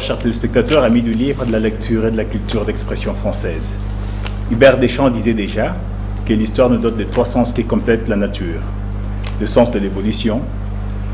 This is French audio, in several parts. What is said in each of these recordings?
Chers téléspectateurs, amis du livre, de la lecture et de la culture d'expression française. Hubert Deschamps disait déjà que l'histoire nous dote de trois sens qui complètent la nature. Le sens de l'évolution,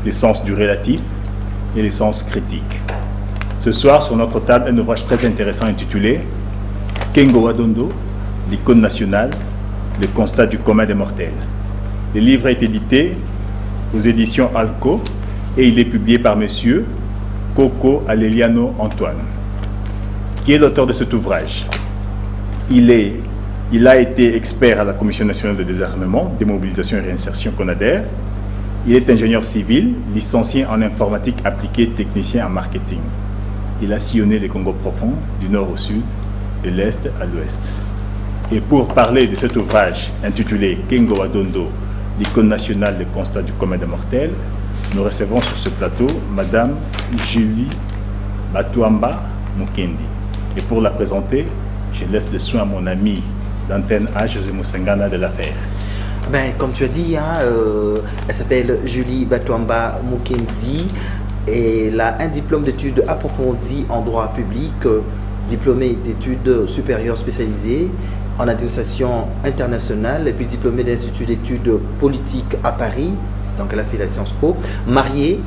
le sens du relatif et le sens critique. Ce soir, sur notre table, un ouvrage très intéressant intitulé « Kengo Wadondo, l'icône nationale, le constat du commun des mortels ». Le livre est édité aux éditions Alco et il est publié par monsieur Coco Aleliano Antoine. Qui est l'auteur de cet ouvrage? Il a été expert à la Commission nationale de désarmement, démobilisation et réinsertion CONADER. Il est ingénieur civil, licencié en informatique appliquée, technicien en marketing. Il a sillonné les Congo profonds, du nord au sud, de l'est à l'ouest. Et pour parler de cet ouvrage intitulé Kengo Wadondo, l'icône nationale des constats du commun des mortels, nous recevons sur ce plateau Madame Julie Batouamba Mukendi. Et pour la présenter, je laisse le soin à mon ami d'antenne A, José Moussangana, de la faire. Ben, comme tu as dit, elle s'appelle Julie Batouamba Mukendi et elle a un diplôme d'études approfondies en droit public, diplômée d'études supérieures spécialisées en administration internationale et puis diplômée d'Institut d'études politiques à Paris. Donc elle a fait la Sciences Po, mariée,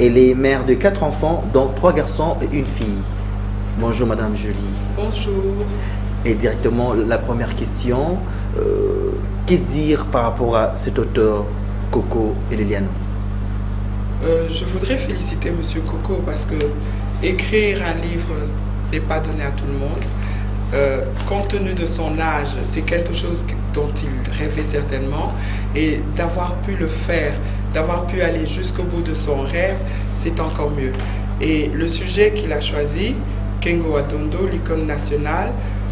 elle est mère de 4 enfants, dont 3 garçons et une fille. Bonjour Madame Julie. Bonjour. Et directement la première question, que dire par rapport à cet auteur Coco Aleliano? Je voudrais féliciter Monsieur Coco parce que écrire un livre n'est pas donné à tout le monde. Compte tenu de son âge, c'est quelque chose dont il rêvait certainement, et d'avoir pu le faire, d'avoir pu aller jusqu'au bout de son rêve, c'est encore mieux. Et le sujet qu'il a choisi, Kengo Wadondo, l'icône nationale,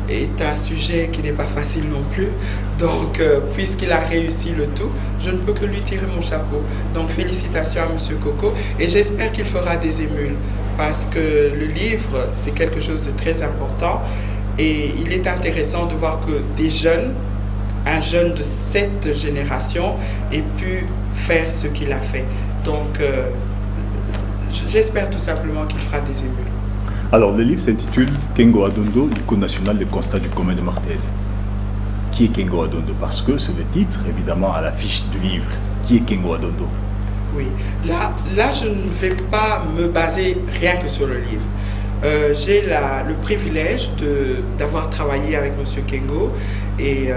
est un sujet qui n'est pas facile non plus. Donc, puisqu'il a réussi le tout, je ne peux que lui tirer mon chapeau. Donc, félicitations à Monsieur Coco, et j'espère qu'il fera des émules, parce que le livre, c'est quelque chose de très important. Et il est intéressant de voir que des jeunes, un jeune de cette génération, ait pu faire ce qu'il a fait. Donc, j'espère tout simplement qu'il fera des émules. Alors, le livre s'intitule Kengo Wadondo, l'icône nationale, le constat du commun des mortels. Qui est Kengo Wadondo? Parce que c'est le titre, évidemment, à l'affiche du livre. Qui est Kengo Wadondo? Oui, là, je ne vais pas me baser rien que sur le livre. J'ai le privilège d'avoir travaillé avec M. Kengo et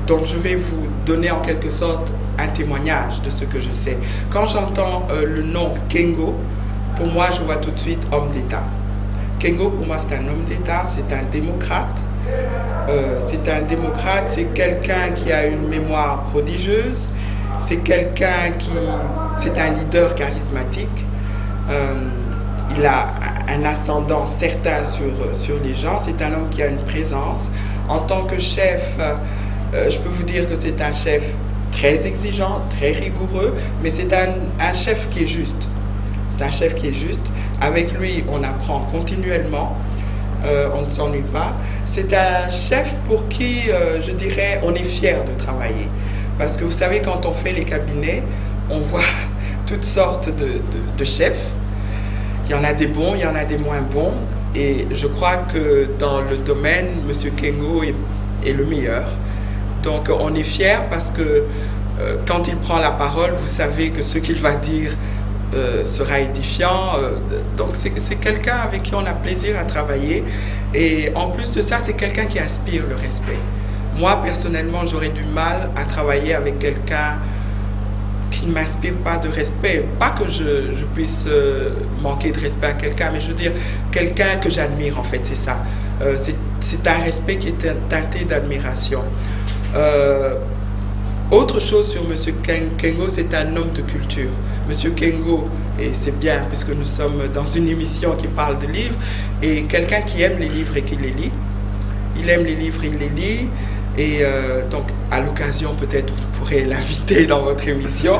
donc je vais vous donner en quelque sorte un témoignage de ce que je sais. Quand j'entends le nom Kengo, pour moi je vois tout de suite homme d'État. Kengo pour moi c'est un homme d'État, c'est un démocrate. C'est quelqu'un qui a une mémoire prodigieuse, c'est un leader charismatique. Il a un ascendant certain sur les gens. C'est un homme qui a une présence. En tant que chef, je peux vous dire que c'est un chef très exigeant, très rigoureux, mais c'est un chef qui est juste. C'est un chef qui est juste. Avec lui, on apprend continuellement. On ne s'ennuie pas. C'est un chef pour qui, je dirais, on est fier de travailler. Parce que vous savez, quand on fait les cabinets, on voit toutes sortes de chefs. Il y en a des bons, il y en a des moins bons. Et je crois que dans le domaine, M. Kengo est le meilleur. Donc on est fiers parce que quand il prend la parole, vous savez que ce qu'il va dire sera édifiant. Donc c'est quelqu'un avec qui on a plaisir à travailler. Et en plus de ça, c'est quelqu'un qui inspire le respect. Moi, personnellement, j'aurais du mal à travailler avec quelqu'un qui ne m'inspire pas de respect. Pas que je puisse manquer de respect à quelqu'un, mais je veux dire, quelqu'un que j'admire, en fait, c'est ça. C'est un respect qui est teinté d'admiration. Autre chose sur M. Kengo, c'est un homme de culture. M. Kengo, et c'est bien puisque nous sommes dans une émission qui parle de livres, est quelqu'un qui aime les livres et qui les lit. Il aime les livres, il les lit. Et donc, à l'occasion, peut-être vous pourrez l'inviter dans votre émission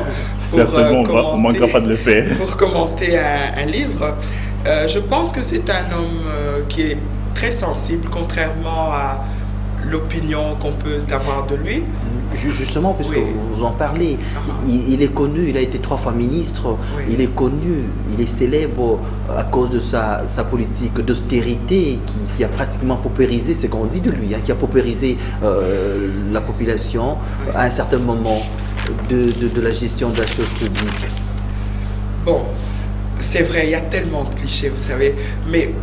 pour, on ne manquera pas de le faire. Pour commenter un livre. Je pense que c'est un homme qui est très sensible, contrairement l'opinion qu'on peut avoir de lui. Justement, puisque vous en parlez, il est connu, il a été 3 fois ministre, il est connu, il est célèbre à cause de sa politique d'austérité qui a pratiquement paupérisé, c'est qu'on dit de lui, qui a paupérisé la population à un certain moment de la gestion de la chose publique. Bon, c'est vrai, il y a tellement de clichés, vous savez, mais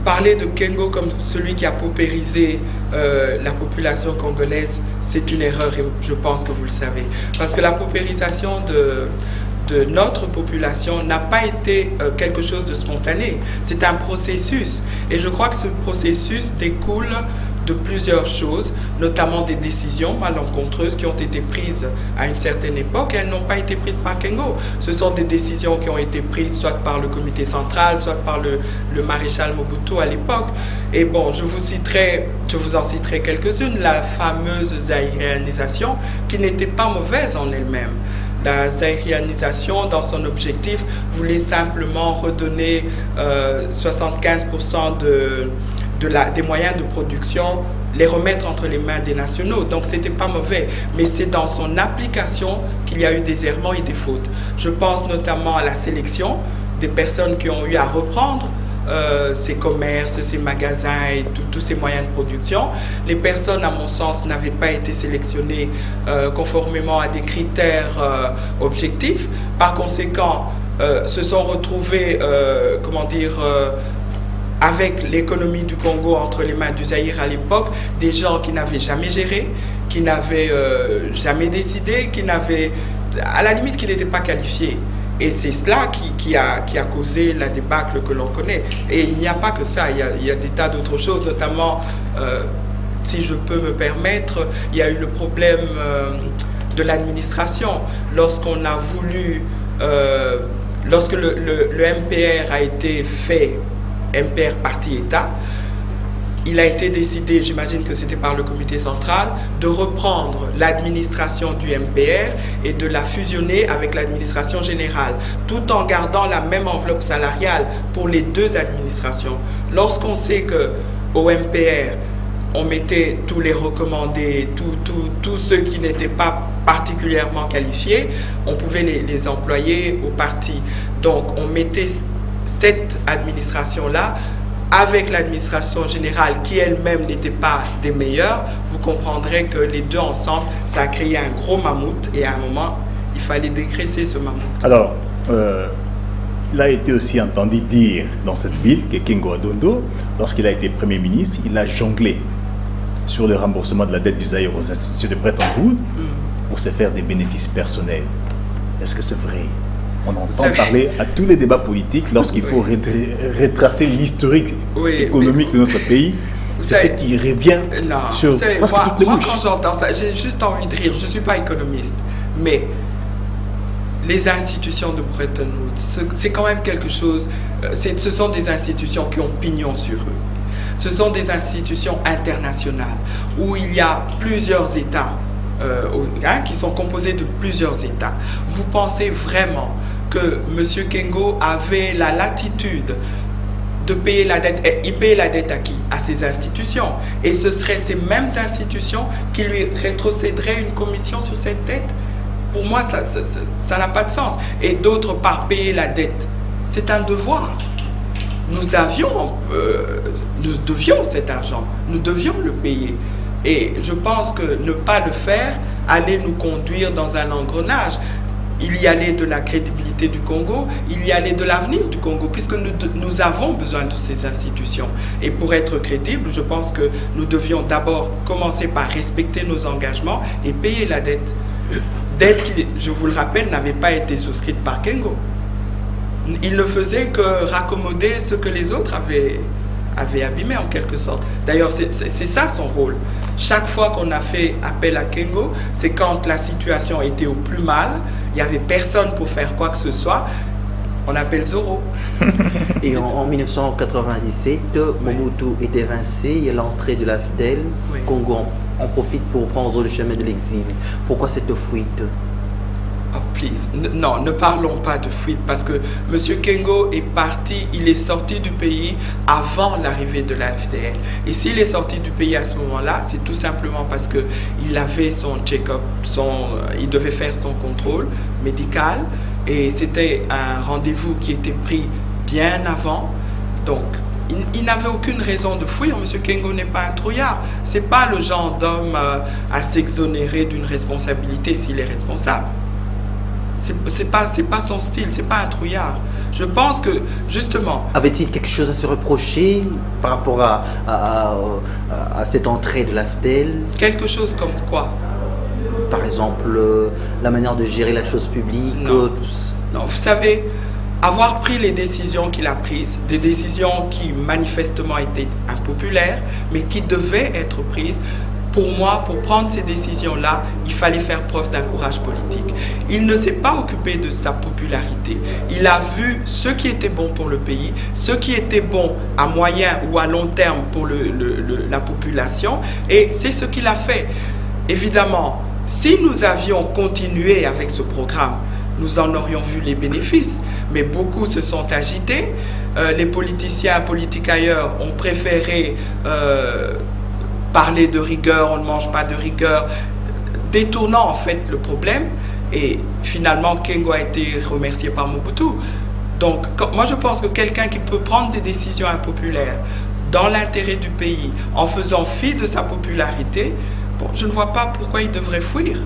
parler de Kengo comme celui qui a paupérisé la population congolaise, c'est une erreur et je pense que vous le savez. Parce que la paupérisation de notre population n'a pas été quelque chose de spontané. C'est un processus. Et je crois que ce processus découle de plusieurs choses, notamment des décisions malencontreuses qui ont été prises à une certaine époque et elles n'ont pas été prises par Kengo. Ce sont des décisions qui ont été prises soit par le comité central, soit par le maréchal Mobutu à l'époque. Et bon, je vous en citerai quelques-unes. La fameuse zaïrianisation qui n'était pas mauvaise en elle-même. La zaïrianisation, dans son objectif, voulait simplement redonner 75% des moyens de production, les remettre entre les mains des nationaux. Donc c'était pas mauvais, mais c'est dans son application qu'il y a eu des errements et des fautes. Je pense notamment à la sélection des personnes qui ont eu à reprendre ces commerces, ces magasins et tous ces moyens de production. Les personnes, à mon sens, n'avaient pas été sélectionnées conformément à des critères objectifs. Par conséquent, se sont retrouvées, avec l'économie du Congo entre les mains du Zaïre à l'époque, des gens qui n'avaient jamais géré, qui n'avaient jamais décidé, à la limite, qui n'étaient pas qualifiés. Et c'est cela qui a causé la débâcle que l'on connaît. Et il n'y a pas que ça, il y a des tas d'autres choses, notamment, si je peux me permettre, il y a eu le problème de l'administration. Lorsqu'on a voulu, lorsque le MPR a été fait, MPR parti État, il a été décidé, j'imagine que c'était par le comité central, de reprendre l'administration du MPR et de la fusionner avec l'administration générale, tout en gardant la même enveloppe salariale pour les deux administrations. Lorsqu'on sait qu'au MPR, on mettait tous les recommandés, tous ceux qui n'étaient pas particulièrement qualifiés, on pouvait les employer au parti. Donc on mettait cette administration-là avec l'administration générale qui elle-même n'était pas des meilleures. Vous comprendrez que les deux ensemble, ça a créé un gros mammouth et à un moment, il fallait dégraisser ce mammouth. Alors, il a été aussi entendu dire dans cette ville que Kengo Adondo, lorsqu'il a été Premier ministre, il a jonglé sur le remboursement de la dette du Zaïre aux institutions de Bretton Woods pour se faire des bénéfices personnels. Est-ce que c'est vrai? On entend parler à tous les débats politiques lorsqu'il faut retracer l'historique économique de notre pays. C'est ce qui revient sur presque toutes les bouches. Moi, quand j'entends ça, j'ai juste envie de rire. Je ne suis pas économiste. Mais les institutions de Bretton Woods, c'est quand même quelque chose... Ce sont des institutions qui ont pignon sur eux. Ce sont des institutions internationales où il y a plusieurs États qui sont composés de plusieurs États. Vous pensez vraiment que M. Kengo avait la latitude de payer la dette? Il paye la dette à qui? À ces institutions. Et ce seraient ces mêmes institutions qui lui rétrocéderaient une commission sur cette dette? Pour moi, ça n'a pas de sens. Et d'autre part, payer la dette, c'est un devoir. Nous devions cet argent, nous devions le payer. Et je pense que ne pas le faire allait nous conduire dans un engrenage. Il y allait de la crédibilité du Congo, il y allait de l'avenir du Congo, puisque nous avons besoin de ces institutions. Et pour être crédible, je pense que nous devions d'abord commencer par respecter nos engagements et payer la dette. Dette qui, je vous le rappelle, n'avait pas été souscrite par Kengo. Il ne faisait que raccommoder ce que les autres avaient abîmé en quelque sorte. D'ailleurs, c'est ça son rôle. Chaque fois qu'on a fait appel à Kengo, c'est quand la situation était au plus mal, il n'y avait personne pour faire quoi que ce soit, on appelle Zoro. Et en 1997, Mobutu est évincé, il y a l'entrée de la FDEL, Congo en profite pour prendre le chemin de l'exil. Pourquoi cette fuite? please. Non, ne parlons pas de fuite parce que M. Kengo est parti, il est sorti du pays avant l'arrivée de la FDL. Et s'il est sorti du pays à ce moment-là, c'est tout simplement parce qu'il avait son check-up, il devait faire son contrôle médical et c'était un rendez-vous qui était pris bien avant. Donc, il n'avait aucune raison de fuir. M. Kengo n'est pas un trouillard. Ce n'est pas le genre d'homme à s'exonérer d'une responsabilité s'il est responsable. C'est pas son style, c'est pas un trouillard. Je pense que, justement... Avait-il quelque chose à se reprocher par rapport à cette entrée de l'AFDEL? Quelque chose comme quoi? Par exemple, la manière de gérer la chose publique? Non, non, vous savez, avoir pris les décisions qu'il a prises, des décisions qui manifestement étaient impopulaires, mais qui devaient être prises, pour moi, pour prendre ces décisions-là, il fallait faire preuve d'un courage politique. Il ne s'est pas occupé de sa popularité. Il a vu ce qui était bon pour le pays, ce qui était bon à moyen ou à long terme pour la population, et c'est ce qu'il a fait. Évidemment, si nous avions continué avec ce programme, nous en aurions vu les bénéfices. Mais beaucoup se sont agités. Les politiciens politiques ailleurs ont préféré parler de rigueur, on ne mange pas de rigueur, détournant en fait le problème. Et finalement, Kengo a été remercié par Mobutu. Donc, moi je pense que quelqu'un qui peut prendre des décisions impopulaires dans l'intérêt du pays, en faisant fi de sa popularité, bon, je ne vois pas pourquoi il devrait fuir.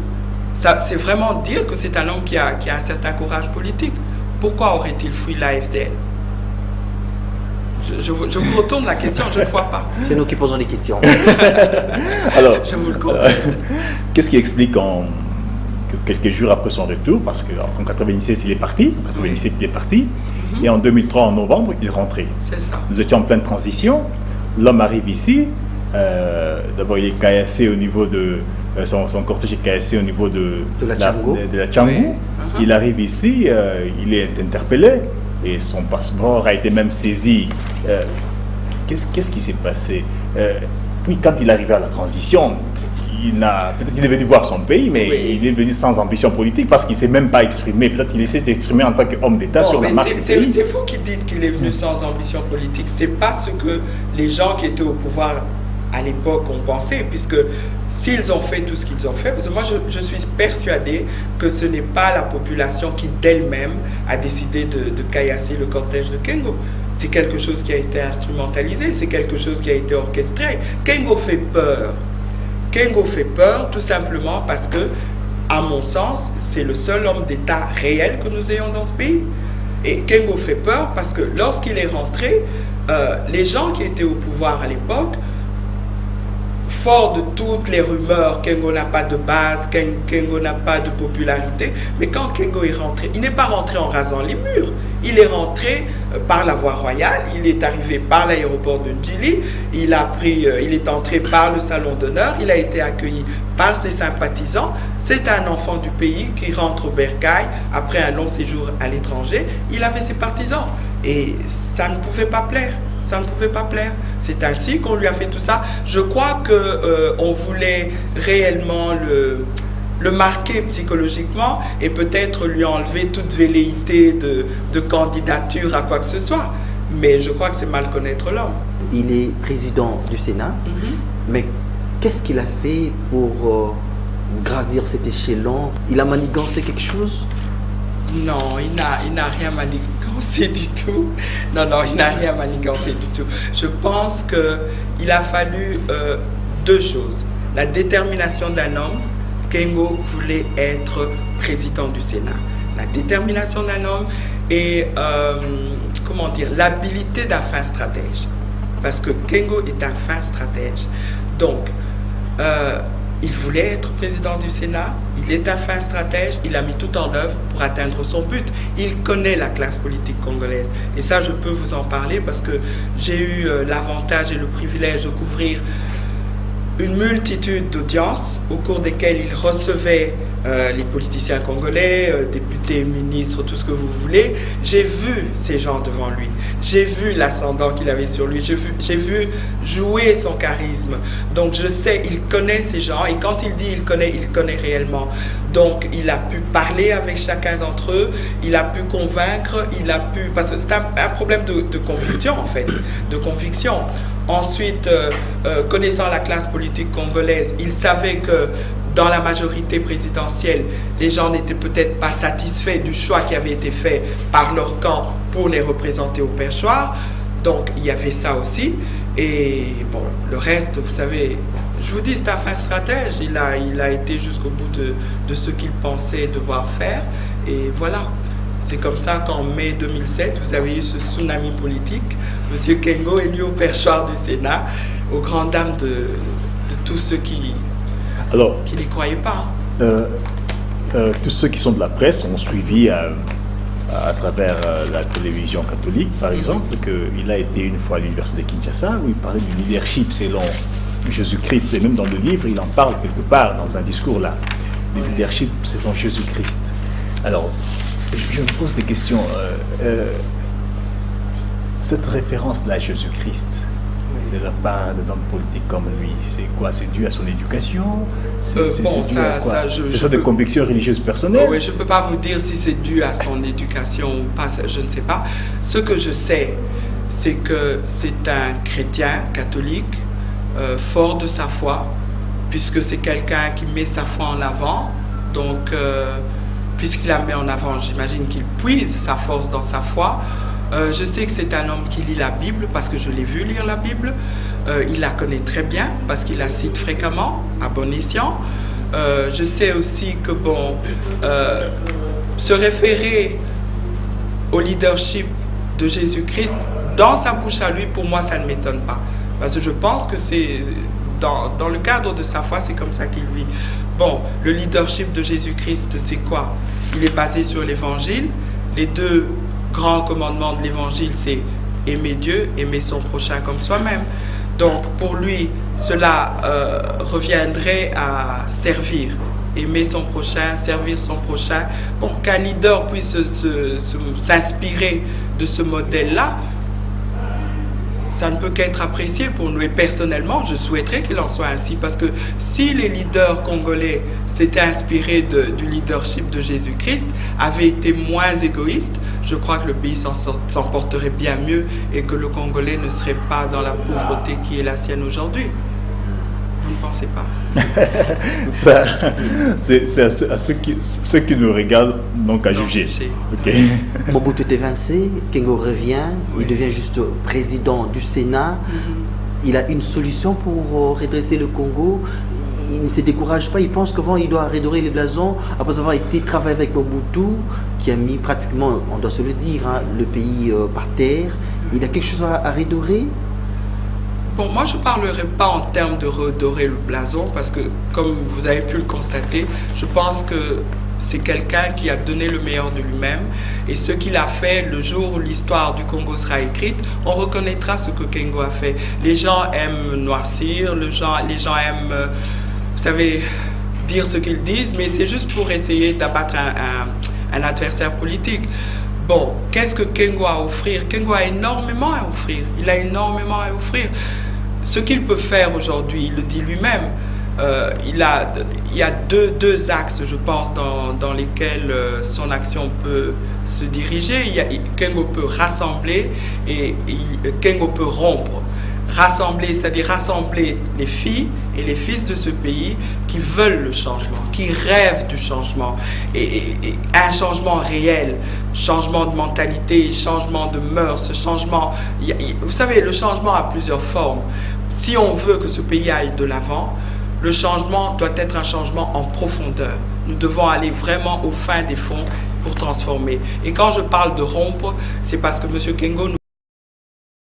C'est vraiment dire que c'est un homme qui a un certain courage politique. Pourquoi aurait-il fui l'AFDL? Je vous retourne la question, je ne vois pas. C'est nous qui posons des questions. Alors, je vous le conseille. Qu'est-ce qui explique que quelques jours après son retour, parce qu'en 1996 il est parti, et en 2003 en novembre il est rentré. C'est ça. Nous étions en pleine transition, l'homme arrive ici, d'abord il est caillassé au niveau de... Son cortège est caillassé au niveau de la Tchangou. Oui. Il arrive ici, il est interpellé et son passeport a été même saisi. Qu'est-ce qui s'est passé? Puis quand il est arrivé à la transition, peut-être qu'il est venu voir son pays, mais il est venu sans ambition politique parce qu'il ne s'est même pas exprimé. Peut-être qu'il essaie d'exprimer en tant qu'homme d'État sur la marque du pays. C'est vous qui dites qu'il est venu sans ambition politique. Ce n'est pas ce que les gens qui étaient au pouvoir à l'époque ont pensé, puisque s'ils ont fait tout ce qu'ils ont fait, parce que moi je suis persuadé que ce n'est pas la population qui d'elle-même a décidé de caillasser le cortège de Kengo. C'est quelque chose qui a été instrumentalisé, c'est quelque chose qui a été orchestré. Kengo fait peur. Kengo fait peur tout simplement parce que, à mon sens, c'est le seul homme d'État réel que nous ayons dans ce pays. Et Kengo fait peur parce que lorsqu'il est rentré, les gens qui étaient au pouvoir à l'époque, fort de toutes les rumeurs, Kengo n'a pas de base, Kengo n'a pas de popularité, mais quand Kengo est rentré, il n'est pas rentré en rasant les murs, il est rentré par la voie royale, il est arrivé par l'aéroport de Ndjili, il est entré par le salon d'honneur, il a été accueilli par ses sympathisants. C'est un enfant du pays qui rentre au bercail après un long séjour à l'étranger, il avait ses partisans et ça ne pouvait pas plaire. Ça ne pouvait pas plaire. C'est ainsi qu'on lui a fait tout ça. Je crois qu'on voulait réellement le marquer psychologiquement et peut-être lui enlever toute velléité de candidature à quoi que ce soit. Mais je crois que c'est mal connaître l'homme. Il est président du Sénat, mais qu'est-ce qu'il a fait pour gravir cet échelon? Il a manigancé quelque chose? Non, il n'a rien manigancé du tout. Non, il n'a rien manigancé du tout. Je pense qu'il a fallu deux choses. La détermination d'un homme. Kengo voulait être président du Sénat. La détermination d'un homme et, l'habilité d'un fin stratège. Parce que Kengo est un fin stratège. Donc, il voulait être président du Sénat, il est un fin stratège, il a mis tout en œuvre pour atteindre son but. Il connaît la classe politique congolaise. Et ça, je peux vous en parler parce que j'ai eu l'avantage et le privilège de couvrir une multitude d'audiences au cours desquelles il recevait les politiciens congolais, députés, ministres, tout ce que vous voulez. J'ai vu ces gens devant lui. J'ai vu l'ascendant qu'il avait sur lui. J'ai vu jouer son charisme. Donc je sais, il connaît ces gens. Et quand il dit il connaît réellement. Donc il a pu parler avec chacun d'entre eux. Il a pu convaincre. Parce que c'est un problème de conviction en fait. De conviction. Ensuite, connaissant la classe politique congolaise, il savait que dans la majorité présidentielle, les gens n'étaient peut-être pas satisfaits du choix qui avait été fait par leur camp pour les représenter au perchoir. Donc, il y avait ça aussi. Et bon, le reste, vous savez, je vous dis, c'est un fin stratège. Il a été jusqu'au bout de ce qu'il pensait devoir faire. Et voilà. C'est comme ça qu'en mai 2007, vous avez eu ce tsunami politique. M. Kengo élu au perchoir du Sénat, aux grandes dames de tous ceux qui n'y croyaient pas. Tous ceux qui sont de la presse ont suivi à travers la télévision catholique, par exemple, qu'il a été une fois à l'université de Kinshasa, où il parlait du leadership selon Jésus-Christ. Et même dans le livre, il en parle quelque part dans un discours là. Le leadership selon Jésus-Christ. Alors, je me pose des questions. Cette référence-là à Jésus-Christ, de la part d'un homme politique comme lui, c'est quoi? C'est dû à son éducation? C'est dû à quoi? C'est ça des convictions religieuses personnelles? Oui, je ne peux pas vous dire si c'est dû à son éducation ou pas, je ne sais pas. Ce que je sais, c'est que c'est un chrétien catholique, fort de sa foi, puisque c'est quelqu'un qui met sa foi en avant. Donc, puisqu'il la met en avant, j'imagine qu'il puise sa force dans sa foi. Je sais que c'est un homme qui lit la Bible parce que je l'ai vu lire la Bible. Il la connaît très bien parce qu'il la cite fréquemment, à bon escient. Je sais aussi que, se référer au leadership de Jésus-Christ dans sa bouche à lui, pour moi, ça ne m'étonne pas. Parce que je pense que c'est dans le cadre de sa foi, c'est comme ça qu'il vit. Bon, le leadership de Jésus-Christ, c'est quoi? Il est basé sur l'évangile. Les deux grands commandements de l'évangile, c'est aimer Dieu, aimer son prochain comme soi-même. Donc, pour lui, cela reviendrait à servir. Aimer son prochain, servir son prochain. Bon, qu'un leader puisse s'inspirer de ce modèle-là, ça ne peut qu'être apprécié pour nous. Et personnellement, je souhaiterais qu'il en soit ainsi. Parce que si les leaders congolais s'étaient inspirés du leadership de Jésus-Christ, avaient été moins égoïstes, je crois que le pays s'en porterait bien mieux et que le Congolais ne serait pas dans la pauvreté qui est la sienne aujourd'hui. Vous ne pensez pas? C'est à ceux qui nous regardent donc à juger. Okay. Mobutu est évincé, Kengo revient, il devient juste président du Sénat. Il a une solution pour redresser le Congo. Il ne se décourage pas, il pense qu'avant il doit redorer les blasons après avoir été travailler avec Mobutu qui a mis pratiquement, on doit se le dire, le pays par terre. Il a quelque chose à redorer. Bon, moi je ne parlerai pas en termes de redorer le blason parce que, comme vous avez pu le constater, je pense que c'est quelqu'un qui a donné le meilleur de lui-même et ce qu'il a fait, le jour où l'histoire du Congo sera écrite, on reconnaîtra ce que Kengo a fait. Les gens aiment noircir, les gens aiment, vous savez, dire ce qu'ils disent, mais c'est juste pour essayer d'abattre un adversaire politique. Bon, qu'est-ce que Kengo a à offrir? Kengo a énormément à offrir. Il a énormément à offrir. Ce qu'il peut faire aujourd'hui, il le dit lui-même, il y a deux axes, je pense, dans lesquels son action peut se diriger. Kengo peut rassembler et Kengo peut rompre. Rassembler, c'est-à-dire rassembler les filles et les fils de ce pays qui veulent le changement, qui rêvent du changement, et un changement réel, changement de mentalité, changement de mœurs, changement. Vous savez, le changement a plusieurs formes. Si on veut que ce pays aille de l'avant, le changement doit être un changement en profondeur. Nous devons aller vraiment au fin des fonds pour transformer. Et quand je parle de rompre, c'est parce que M. Kengo nous